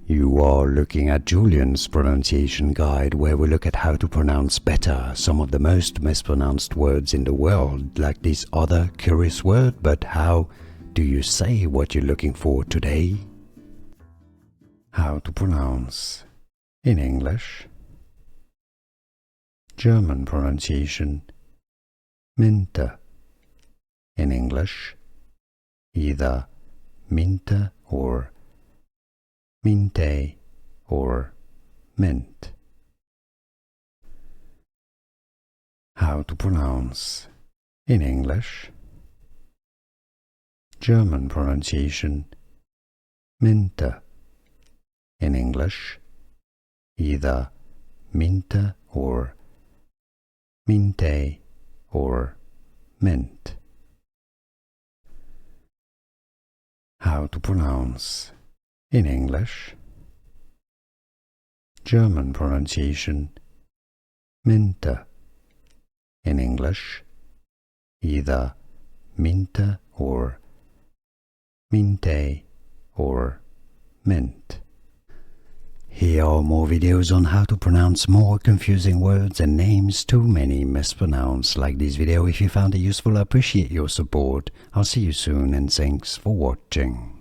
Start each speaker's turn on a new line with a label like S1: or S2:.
S1: You are looking at Julian's pronunciation guide, where we look at how to pronounce better some of the most mispronounced words in the world, like this other curious word. But how do you say what you're looking for today? How to pronounce in English. German pronunciation Mynte. In English, either Mynte or Mynte or mint. How to pronounce in English. German pronunciation Mynte. In English, either Mynte or Mynte or mint. How to pronounce in English. German pronunciation Mynte. In English, either Mynte or Mynte or mint. Here are more videos on how to pronounce more confusing words and names too many mispronounced. Like this video if you found it useful. I appreciate your support. I'll see you soon and thanks for watching.